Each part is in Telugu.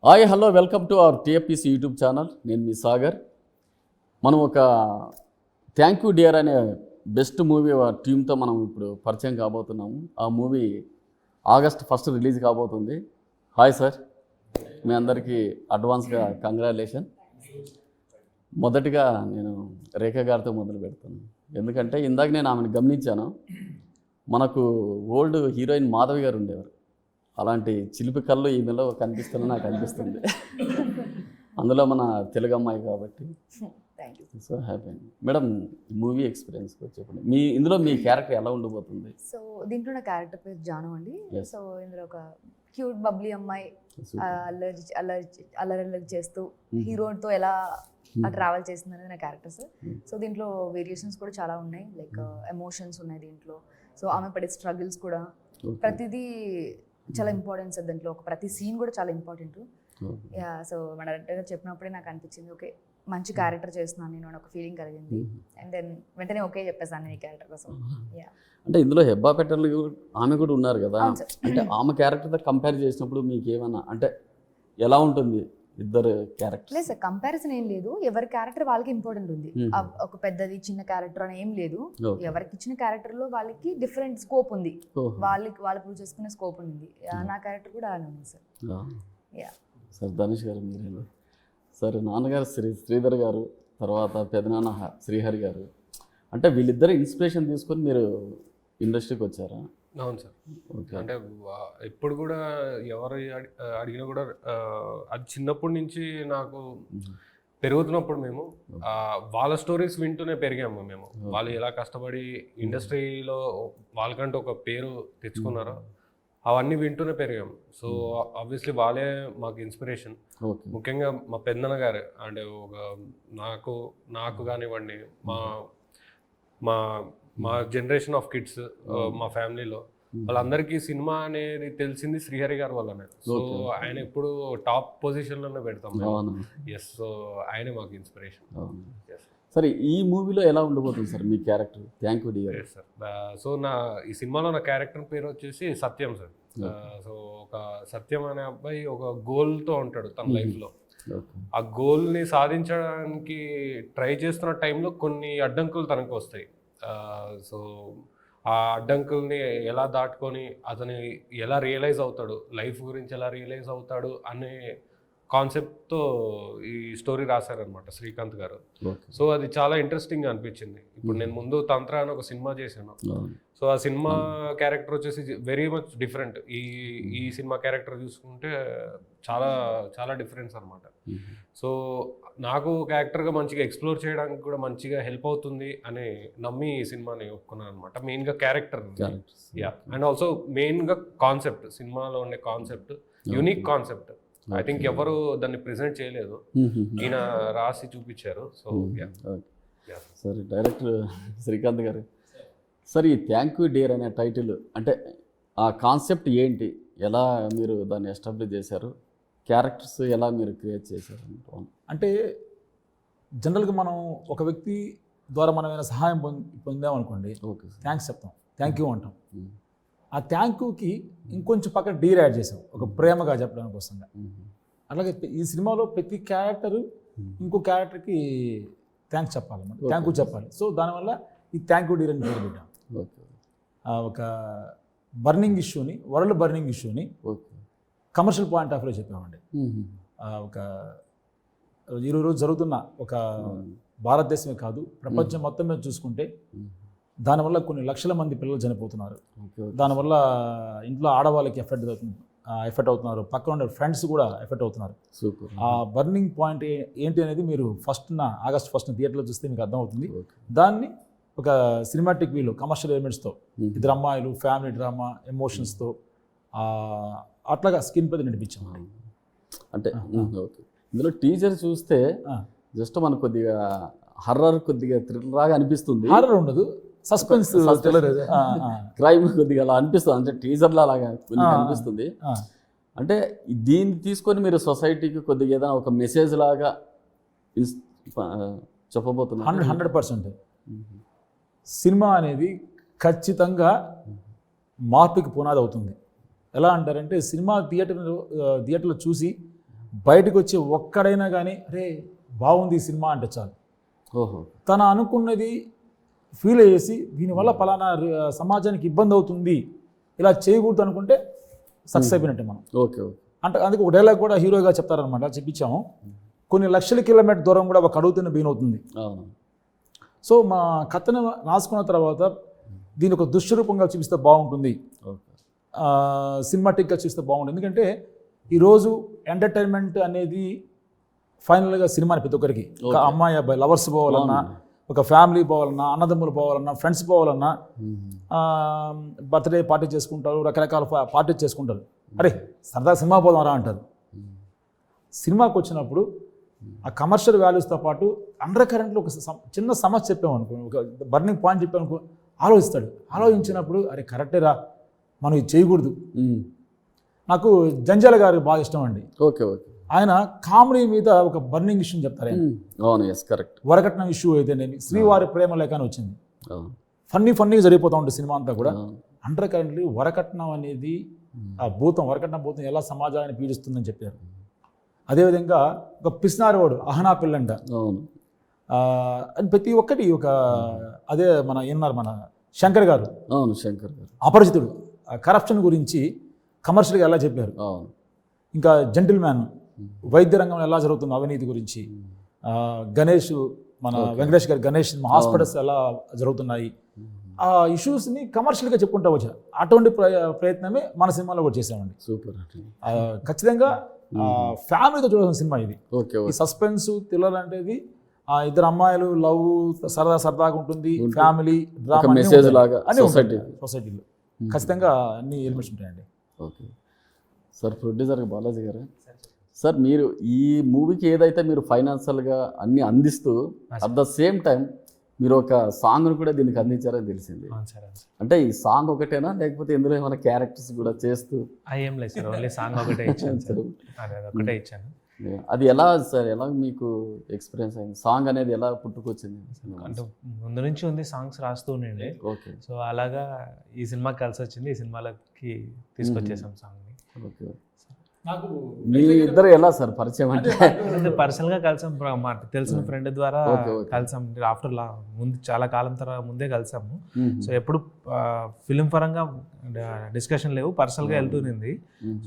Hi hello welcome to our TFPC YouTube channel. నేను మీ సాగర్. మనం ఒక థ్యాంక్ యూ డియర్ అనే బెస్ట్ మూవీ టీంతో మనం ఇప్పుడు పరిచయం కాబోతున్నాము. ఆ మూవీ August 1 రిలీజ్ కాబోతుంది. హాయ్ సార్, మీ అందరికీ అడ్వాన్స్గా కంగ్రాచులేషన్. మొదటిగా నేను రేఖ గారితో మొదలు పెడతాను, ఎందుకంటే ఇందాక నేను ఆమెను గమనించాను. మనకు ఓల్డ్ హీరోయిన్ మాధవి గారు ఉండేవారు, అలాంటి చిలిపి కళ్ళు ఈమెలో కనిపిస్తున్న నాకు అనిపిస్తుంది. అందులో మన తెలుగు అమ్మాయి కాబట్టి so happy. Madam, movie experience చెప్పండి. ఇందులో మీ క్యారెక్టర్ ఎలా ఉండబోతుంది? సో దీంట్లో నా క్యారెక్టర్ పేరు జాను అండి. సో ఇందులో ఒక క్యూట్ బబ్లీ అమ్మాయి అల్లరి చేస్తూ హీరోతో ఎలా ట్రావెల్ చేస్తుంది అనేది నా క్యారెక్టర్ సార్. సో దీంట్లో వేరియేషన్స్ కూడా చాలా ఉన్నాయి, లైక్ ఎమోషన్స్ ఉన్నాయి దీంట్లో. సో ఆమె పడే స్ట్రగుల్స్ కూడా ప్రతిదీ చాలా ఇంపార్టెంట్ సార్. దాంట్లో ఒక ప్రతి సీన్ కూడా చాలా ఇంపార్టెంట్. యా, సో మన డైరెక్టర్ గారు చెప్పినప్పుడే నాకు అనిపించింది ఓకే మంచి క్యారెక్టర్ చేస్తున్నాను నేను అని ఒక ఫీలింగ్ కలిగింది. అండ్ దెన్ వెంటనే ఓకే చెప్పేసాను నేను ఈ క్యారెక్టర్ కోసం. యా, అంటే ఇందులో హెబ్బా పెట్టర్లు ఆమె కూడా ఉన్నారు కదా, అంటే ఆమె క్యారెక్టర్తో కంపేర్ చేసినప్పుడు మీకు ఏమన్నా అంటే ఎలా ఉంటుంది ఇద్దరు క్యారెక్టర్? లేదు సార్, కంపారిజన్ ఏం లేదు. ఎవరి క్యారెక్టర్ వాళ్ళకి ఇంపార్టెంట్ ఉంది. ఒక పెద్దది చిన్న క్యారెక్టర్ అని ఏం లేదు. ఎవరికి ఇచ్చిన క్యారెక్టర్ లో వాళ్ళకి డిఫరెంట్ స్కోప్ ఉంది, వాళ్ళు ప్రూవ్ చేసుకునే స్కోప్ ఉంది. నా క్యారెక్టర్ కూడా అలానే ఉంది సార్. యా సార్, ధనుష్ గారు మీరేనా? సార్, నాన్నగారు శ్రీధర్ గారు, తర్వాత పెదనాన్న శ్రీహరి గారు, అంటే వీళ్ళిద్దరు ఇన్స్పిరేషన్ తీసుకొని మీరు ఇండస్ట్రీకి వచ్చారా? అవును సార్. అంటే ఎప్పుడు కూడా ఎవరు అడిగినా కూడా అది చిన్నప్పటి నుంచి నాకు పెరుగుతున్నప్పుడు మేము వాళ్ళ స్టోరీస్ వింటూనే పెరిగాము. మేము వాళ్ళు ఎలా కష్టపడి ఇండస్ట్రీలో వాళ్ళకంటూ ఒక పేరు తెచ్చుకున్నారో అవన్నీ వింటూనే పెరిగాము. సో ఆబ్వియస్లీ వాళ్ళే మాకు ఇన్స్పిరేషన్. ముఖ్యంగా మా పెద్దన్న గారు, అంటే ఒక నాకు కానివ్వండి, మా జనరేషన్ ఆఫ్ కిడ్స్, మా ఫ్యామిలీలో వాళ్ళందరికీ సినిమా అనేది తెలిసింది శ్రీహరి గారి వల్లనే. సో ఆయన ఎప్పుడు టాప్ పొజిషన్లోనే పెడతాం. ఎస్, సో ఆయనే మాకు ఇన్స్పిరేషన్. సరే, ఈ మూవీలో ఎలా ఉండబోతుంది sir me character? Thank you dear sir. So ఈ సినిమాలో నా క్యారెక్టర్ పేరు వచ్చేసి సత్యం సార్. సో ఒక సత్యం అనే అబ్బాయి ఒక గోల్తో ఉంటాడు తన లైఫ్లో. ఆ గోల్ని సాధించడానికి ట్రై చేస్తున్న టైంలో కొన్ని అడ్డంకులు తనకు వస్తాయి. సో ఆ అడ్డంకుల్ని ఎలా దాటుకొని అతను ఎలా రియలైజ్ అవుతాడు, లైఫ్ గురించి ఎలా రియలైజ్ అవుతాడు అనే కాన్సెప్ట్తో ఈ స్టోరీ రాశారనమాట శ్రీకాంత్ గారు. సో అది చాలా ఇంట్రెస్టింగ్ అనిపించింది. ఇప్పుడు నేను ముందు తంత్ర అని ఒక సినిమా చేశాను. సో ఆ సినిమా క్యారెక్టర్ వచ్చేసి వెరీ మచ్ డిఫరెంట్. ఈ సినిమా క్యారెక్టర్ చూసుకుంటే చాలా చాలా డిఫరెన్స్ అనమాట. సో నాకు ఒక యాక్టర్గా మంచిగా ఎక్స్ప్లోర్ చేయడానికి కూడా మంచిగా హెల్ప్ అవుతుంది అని నమ్మి ఈ సినిమాని ఒప్పుకున్నాను అనమాట. మెయిన్గా క్యారెక్టర్, యా, అండ్ ఆల్సో మెయిన్గా కాన్సెప్ట్, సినిమాలో ఉండే concept unique concept. I think ఎవరు దాన్ని ప్రెజెంట్ చేయలేదు, ఈయన రాసి చూపించారు. సో సరే, డైరెక్టర్ శ్రీకాంత్ గారు, సార్ ఈ థ్యాంక్ యూ డియర్ అనే టైటిల్ అంటే ఆ కాన్సెప్ట్ ఏంటి, ఎలా మీరు దాన్ని ఎస్టాబ్లిష్ చేశారు, క్యారెక్టర్స్ ఎలా మీరు క్రియేట్ చేశారు? అంటే జనరల్గా మనం ఒక వ్యక్తి ద్వారా మనం ఏమైనా సహాయం పొందామనుకోండి, ఓకే థ్యాంక్స్ చెప్తాం, థ్యాంక్ యూ అంటాం. ఆ థ్యాంక్ యూకి ఇంకొంచెం పక్కన డీర్ యాడ్ చేసాం, ఒక ప్రేమగా చెప్పడానికి వస్తుందా. అలాగే ఈ సినిమాలో ప్రతి క్యారెక్టరు ఇంకో క్యారెక్టర్కి థ్యాంక్స్ చెప్పాలి, థ్యాంక్ యూ చెప్పాలి. సో దానివల్ల ఈ థ్యాంక్ యూ డీర్ అని పేరు పెట్టాం. ఒక బర్నింగ్ ఇష్యూని, వరల్డ్ బర్నింగ్ ఇష్యూని కమర్షియల్ పాయింట్ ఆఫ్ వ్యూ చెప్పామండి. ఒక ఈరోజు జరుగుతున్న ఒక భారతదేశమే కాదు ప్రపంచం మొత్తం మీద చూసుకుంటే దానివల్ల కొన్ని లక్షల మంది పిల్లలు చనిపోతున్నారు. దానివల్ల ఇంట్లో ఆడవాళ్ళకి ఎఫెక్ట్ అవుతున్నారు, పక్కన ఉండే ఫ్రెండ్స్ కూడా ఎఫెక్ట్ అవుతున్నారు. ఆ బర్నింగ్ పాయింట్ ఏంటి అనేది మీరు August 1 థియేటర్లో చూస్తే మీకు అర్థమవుతుంది. దాన్ని ఒక సినిమాటిక్ వీలో కమర్షియల్ ఎలిమెంట్స్తో, ఇద్దరు అమ్మాయిలు, ఫ్యామిలీ డ్రామా, ఎమోషన్స్తో అట్లాగా స్క్రీన్ పై నడిపించాం. అంటే ఓకే, ఇందులో టీజర్ చూస్తే జస్ట్ మనకు కొద్దిగా హర్రర్, కొద్దిగా థ్రిల్లర్ లాగా అనిపిస్తుంది. హర్రర్ ఉండదు, సస్పెన్స్, క్రైమ్ కొద్దిగా అలా అనిపిస్తుంది, అంటే టీజర్లో అలాగా అనిపిస్తుంది. అంటే దీన్ని తీసుకొని మీరు సొసైటీకి కొద్దిగా ఏదైనా ఒక మెసేజ్ లాగా చెప్పబోతున్నారు? 100%. సినిమా అనేది ఖచ్చితంగా మార్పుకి పునాది అవుతుంది. ఎలా అంటారంటే సినిమా థియేటర్లో చూసి బయటకు వచ్చి ఒక్కడైనా కానీ అరే బాగుంది ఈ సినిమా అంటే చాలు, ఓహో. తను అనుకున్నది ఫీల్ అయ్యేసి దీనివల్ల పలానా సమాజానికి ఇబ్బంది అవుతుంది, ఇలా చేయకూడదు అనుకుంటే సక్సెస్ అయిపోయినట్టే మనం. Okay okay. అంటే అందుకే ఒక డైలాగ్ కూడా హీరోగా చెప్తారనమాట, చెప్పించాము. కొన్ని లక్షల కిలోమీటర్ దూరం కూడా ఒక అడుగుతున్న బీన్ అవుతుంది. అవును. సో మా కథను రాసుకున్న తర్వాత దీని ఒక దుష్రూపంగా చూపిస్తే బాగుంటుంది, ఓకే. సినిమాటిక్గా చూస్తే బాగుంటుంది. ఎందుకంటే ఈరోజు ఎంటర్టైన్మెంట్ అనేది ఫైనల్గా సినిమాని ప్రతి ఒక్కరికి, ఒక అమ్మాయి అబ్బాయి లవర్స్ పోవాలన్నా, ఒక ఫ్యామిలీ పోవాలన్నా, అన్నదమ్ములు పోవాలన్నా, ఫ్రెండ్స్ పోవాలన్నా, బర్త్డే పార్టీ చేసుకుంటారు, రకరకాల పార్టీ చేసుకుంటారు. అరే సరదా సినిమా పోదాం రా అంటారు. సినిమాకి వచ్చినప్పుడు ఆ కమర్షియల్ వాల్యూస్తో పాటు అండర్ కరెంట్లో ఒక చిన్న సమస్య చెప్పామనుకో, ఒక బర్నింగ్ పాయింట్ చెప్పామనుకో, ఆలోచిస్తాడు. ఆలోచించినప్పుడు అరే కరెక్టే రా, మనం ఇది చేయకూడదు. నాకు జంజాల గారు బాగా ఇష్టం అండి. Okay okay. ఆయన కామెడీ మీద ఒక బర్నింగ్ ఇష్యూ చెప్తారు. అవును, ఎస్ కరెక్ట్. వరకట్నం ఇష్యూ అయితేనేమి, శ్రీవారి ప్రేమ లేఖ అని వచ్చింది. ఫన్నీగా జరిగిపోతూ ఉంటుంది సినిమా అంతా కూడా. అండర్ కరెంట్లీ వరకట్నం అనేది ఆ భూతం, వరకట్నం భూతం ఎలా సమాజాన్ని పీడిస్తుందని చెప్పారు. అదేవిధంగా ఒక పిసినారివాడు అహనా పిల్లంట, అని ప్రతి ఒక్కటి ఒక అదే మన శంకర్ గారు, అవును శంకర్ గారు అపరిచితుడు కరప్షన్ గురించి కమర్షియల్గా ఎలా చెప్పారు. ఇంకా జెంటిల్ మ్యాన్ వైద్య రంగంలో ఎలా జరుగుతుందో అవినీతి గురించి, గణేష్ మన వెంకటేష్ గారు గణేష్ హాస్పిటల్స్ ఎలా జరుగుతున్నాయి, ఆ ఇష్యూస్ని కమర్షియల్గా చెప్పుకుంటూ వచ్చారు. అటువంటి ప్రయత్నమే మన సినిమాలో కూడా చేసామండి. సూపర్. ఖచ్చితంగా ఫ్యామిలీతో చూడాల్సిన సినిమా ఇది. ఓకే. ఈ సస్పెన్స్ థ్రిల్లర్ అనేది ఇద్దరు అమ్మాయిలు లవ్ సరదాగా ఉంటుంది, ఫ్యామిలీ డ్రామా మెసేజ్ లాగా సొసైటీలో ఖచ్చితంగా అన్ని ఎలిమెంట్స్ ఉంటాయండి. Okay sir. ప్రొడ్యూసర్ బాలాజీ గారు, సార్ మీరు ఈ మూవీకి ఏదైతే మీరు ఫైనాన్షియల్గా అన్ని అందిస్తూ అట్ ద సేమ్ టైం మీరు ఒక సాంగ్ను కూడా దీనికి అందించారని తెలిసింది. అంటే ఈ సాంగ్ ఒకటేనా లేకపోతే ఇందులో ఏమైనా క్యారెక్టర్స్ కూడా చేస్తూ? ఏం లేదు సార్, ఓన్లీ సాంగ్ ఒకటే ఇచ్చాను సార్. ఒకటే ఇచ్చాను. అది ఎలా సార్, ఎలా మీకు ఎక్స్పీరియన్స్ అయింది? సాంగ్ అనేది ఎలా పుట్టుకొచ్చింది? అంటే ముందు నుంచి ఉంది, సాంగ్స్ రాస్తూ ఉండండి. ఓకే. సో అలాగా ఈ సినిమాకి కలిసి వచ్చింది, ఈ సినిమాలకి తీసుకొచ్చేసాం సాంగ్ని. ఓకే. నాకు మీ ఇద్దరు ఎలా సార్ పరిచయం? అంటే పర్సనల్గా కలిసాం, తెలిసిన ఫ్రెండ్ ద్వారా కలిసాం. ఆఫ్టర్ ముందు చాలా కాలం తర్వాత ముందే కలిసాము. సో ఎప్పుడు ఫిలిం పరంగా డిస్కషన్ లేవు, పర్సనల్గా వెళ్తుంది.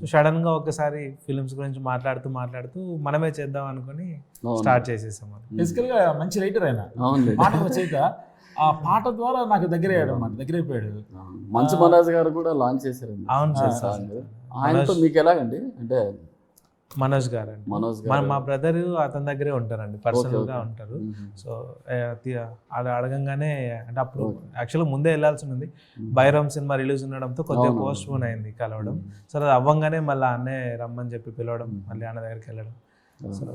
సో సడన్గా ఒకసారి ఫిలిమ్స్ గురించి మాట్లాడుతూ మనమే చేద్దాం అనుకుని స్టార్ట్ చేసేసాం. బేసికల్గా మంచి రైటర్ అయినా ఆ పాట ద్వారా నాకు దగ్గర అయిపోయాడు. మంచు మనోజ్ గారు కూడా లాంచ్ చేశారు. అవును సార్. సాంగ్ ఆయనతో మీకు ఎలాగండి? అంటే మనోజ్ గారు మా బ్రదర్ అతని దగ్గరే ఉంటారండి, పర్సనల్గా ఉంటారు. సో అడగంగానే, అంటే అప్పుడు యాక్చువల్గా ముందే వెళ్ళాల్సి ఉంది, బైరామ్ సినిమా రిలీజ్ ఉండడంతో కొద్దిగా పోస్ట్ పోన్ అయింది కలవడం. సో అది అవ్వంగానే మళ్ళీ అన్నే రమ్మని చెప్పి పిలవడం, మళ్ళీ అన్న దగ్గరికి వెళ్ళడం. సో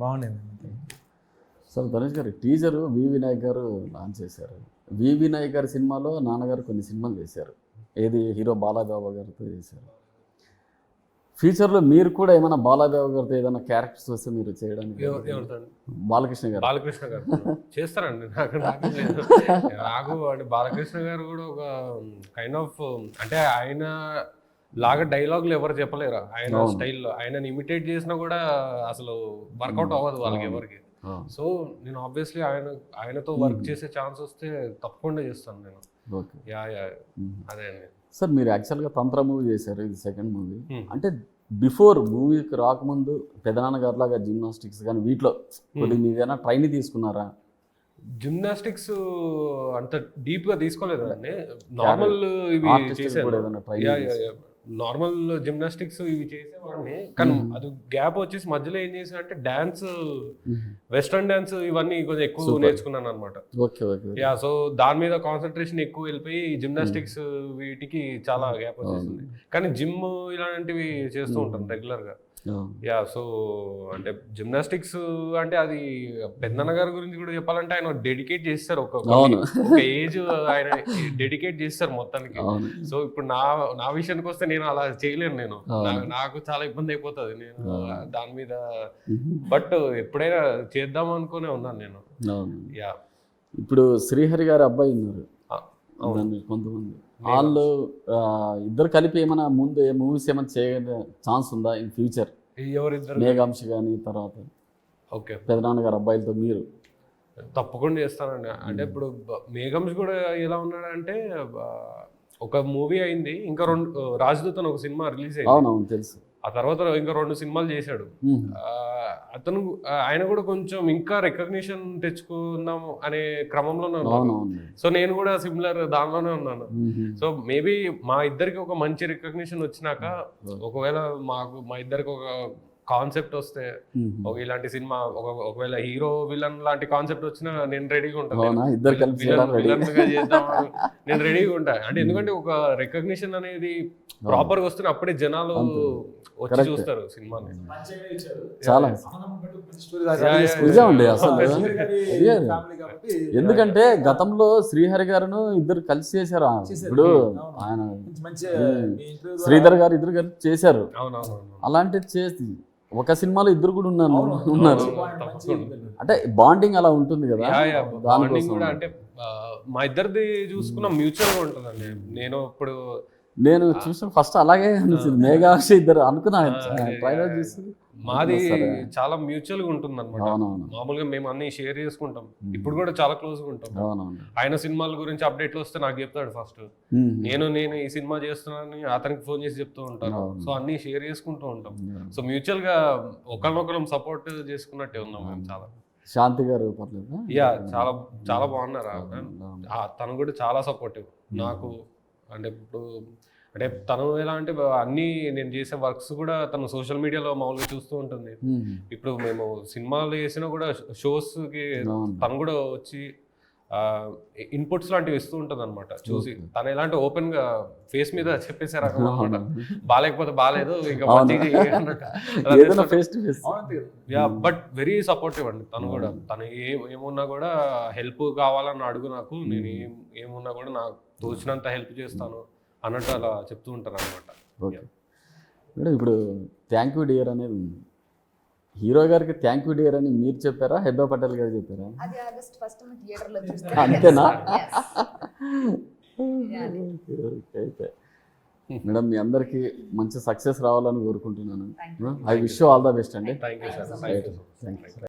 బాగుండింది. సార్ ధనుష్ గారు టీజర్ వి వినాయక్ గారు లాంచ్ చేశారు. వి వినాయక్ గారి సినిమాలో నాన్నగారు కొన్ని సినిమాలు చేశారు, ఏది హీరో బాలాబాబా గారితో చేశారు. ఫ్యూచర్లో మీరు కూడా ఏమైనా బాలాబాబా గారితో ఏదైనా క్యారెక్టర్స్ వస్తే మీరు చేయడానికి? బాలకృష్ణ గారు చేస్తారండి. నాకు అంటే బాలకృష్ణ గారు కూడా ఒక కైండ్ ఆఫ్, అంటే ఆయన లాగా డైలాగులు ఎవరు చెప్పలేరు. ఆయన స్టైల్లో ఆయనని ఇమిటేట్ చేసినా కూడా అసలు వర్కౌట్ అవ్వదు వాళ్ళకి ఎవరికి. సో నేను ఆబ్వియస్లీ ఆయనతో వర్క్ చేసే ఛాన్స్ వస్తే తప్పకుండా చేస్తాను నేను. అదే అండి సార్. మీరు యాక్చువల్గా తంత్ర మూవీ చేశారు, ఇది సెకండ్ మూవీ. అంటే బిఫోర్ మూవీకి రాకముందు పెదనాన్న గారి లాగా జిమ్నాస్టిక్స్ కానీ వీటిలో కొద్దిగా మీదైనా ట్రైన్ తీసుకున్నారా? జిమ్నాస్టిక్స్ అంత డీప్గా తీసుకోలేదు అండి. నార్మల్ ఇవి చేశాను, నార్మల్ జిమ్నాస్టిక్స్ ఇవి చేసేవాడిని. కానీ అది గ్యాప్ వచ్చేసి మధ్యలో ఏం చేసా అంటే డాన్స్, వెస్ట్రన్ డాన్స్ ఇవన్నీ కొంచెం ఎక్కువ నేర్చుకున్నాను అనమాట. సో దాని మీద కాన్సన్ట్రేషన్ ఎక్కువ వెళ్ళిపోయి జిమ్నాస్టిక్స్ వీటికి చాలా గ్యాప్ వచ్చేసింది. కానీ జిమ్ ఇలాంటివి చేస్తూ ఉంటాను రెగ్యులర్గా. సో అంటే జిమ్నాస్టిక్స్ అంటే అది పెద్దన్న గారి గురించి కూడా చెప్పాలంటే ఆయన డెడికేట్ చేస్తారు, ఒక ఏజ్ ఆయన డెడికేట్ చేస్తారు మొత్తానికి. సో ఇప్పుడు నా విషయానికి వస్తే నేను అలా చేయలేను, నాకు చాలా ఇబ్బంది అయిపోతుంది నేను దాని మీద. బట్ ఎప్పుడైనా చేద్దాం అనుకునే ఉన్నాను నేను. ఇప్పుడు శ్రీహరి గారి అబ్బాయి ఉన్నారు కొంతమంది, వాళ్ళు ఇద్దరు కలిపి ఏమైనా ముందు మూవీస్ ఏమైనా చేయగల ఛాన్స్ ఉందా ఇన్ ఫ్యూచర్? ఎవరిద్దరు? మేఘాంశ కానీ తర్వాత ఓకే, పెదనాన్నగారు అబ్బాయిలతో మీరు. తప్పకుండా చేస్తానండి. అంటే ఇప్పుడు మేఘమ్స్ కూడా ఎలా ఉన్నాడంటే ఒక మూవీ అయింది, ఇంకా 2 రాజదూత్ అని ఒక సినిమా రిలీజ్ అయింది. అవునవును తెలుసు. ఆ తర్వాత ఇంకా 2 సినిమాలు చేశాడు. అతను ఆయన కూడా కొంచెం ఇంకా రికగ్నిషన్ తెచ్చుకుందాము అనే క్రమంలోనే ఉన్నాను. అవునవును. సో నేను కూడా సిమిలర్ దానిలోనే ఉన్నాను. సో మేబీ మా ఇద్దరికి ఒక మంచి రికగ్నిషన్ వచ్చినాక, ఒకవేళ మా ఇద్దరికి ఒక కాన్సెప్ట్ వస్తే, ఒక ఇలాంటి సినిమా ఒకవేళ హీరో విలన్ లాంటి కాన్సెప్ట్ వచ్చినా నేను రెడీగా ఉంటాను. ఇద్దరు కలిసి విలన్ గా చేద్దాం నేను రెడీగా ఉంటా. అంటే ఎందుకంటే ఒక రికగ్నిషన్ అనేది ప్రాపర్ గా వస్తున్న అప్పుడే జనాలు వచ్చి చూస్తారు సినిమాని. చాలా నిజమండి అసలు. ఎందుకంటే గతంలో శ్రీహరి గారును ఇద్దరు కలిసి చేశారు. ఇప్పుడు ఆయన శ్రీధర్ గారు ఇద్దరు కలిసి చేశారు. అలాంటిది చేసి ఒక సినిమాలో ఇద్దరు కూడా ఉన్నారు. అంటే బాండింగ్ అలా ఉంటుంది కదా. బాండింగ్ కూడా అంటే మా ఇద్దరిది చూసుకున్న మ్యూచువల్ గా ఉంటుందండి. నేను చూసిన ఫస్ట్ అలాగే అనిపించింది. మేఘాక్ష ఇద్దరు అనుకున్నా ట్రైలర్ చూసి. మాది చాలా మ్యూచువల్ గా ఉంటుంది అనమాట. మామూలుగా మేము అన్ని షేర్ చేసుకుంటాం. ఇప్పుడు కూడా చాలా క్లోజ్ గా ఉంటాం. ఆయన సినిమాల గురించి అప్డేట్లు వస్తే నాకు చెప్తాడు ఫస్ట్. నేను ఈ సినిమా చేస్తున్నానని అతనికి ఫోన్ చేసి చెప్తూ ఉంటాను. సో అన్ని షేర్ చేసుకుంటూ ఉంటాం. సో మ్యూచువల్ గా ఒకరినొకరం సపోర్ట్ చేసుకున్నట్టే ఉన్నాం మేము. చాలా శాంతి గారు పర్లేదు. చాలా చాలా బాగున్నారు. తను కూడా చాలా సపోర్టివ్ నాకు. అంటే తను ఎలా అంటే అన్ని నేను చేసే వర్క్స్ కూడా తను సోషల్ మీడియాలో మామూలుగా చూస్తూ ఉంటుంది. ఇప్పుడు మేము సినిమాలు చేసినా కూడా షోస్కి తను కూడా వచ్చి ఇన్పుట్స్ లాంటివి ఇస్తూ ఉంటుంది అనమాట. చూసి తను ఎలాంటి ఓపెన్ గా ఫేస్ మీద చెప్పేసే రకం అనమాట. బాగాలేకపోతే బాగాలేదు, ఇంకా బట్ వెరీ సపోర్టివ్ అండి తను కూడా. తను ఏమున్నా కూడా హెల్ప్ కావాలని అడుగు నాకు, నేను ఏమున్నా కూడా నాకు తోచినంత హెల్ప్ చేస్తాను అన్నట్టు అలా చెప్తూ ఉంటారు అనమాట. ఓకే మేడం, ఇప్పుడు థ్యాంక్ యూ డియర్ అనేది ఉంది. హీరో గారికి థ్యాంక్ యూ డియర్ అని మీరు చెప్పారా, హెబ్బా పటేల్ గారు చెప్పారా? అది ఆగస్ట్ 1 థియేటర్లో చూస్తే. అంతేనా? అయితే మేడం మీ అందరికీ మంచి సక్సెస్ రావాలని కోరుకుంటున్నాను. I wish you all the best అండి. Thank you sir.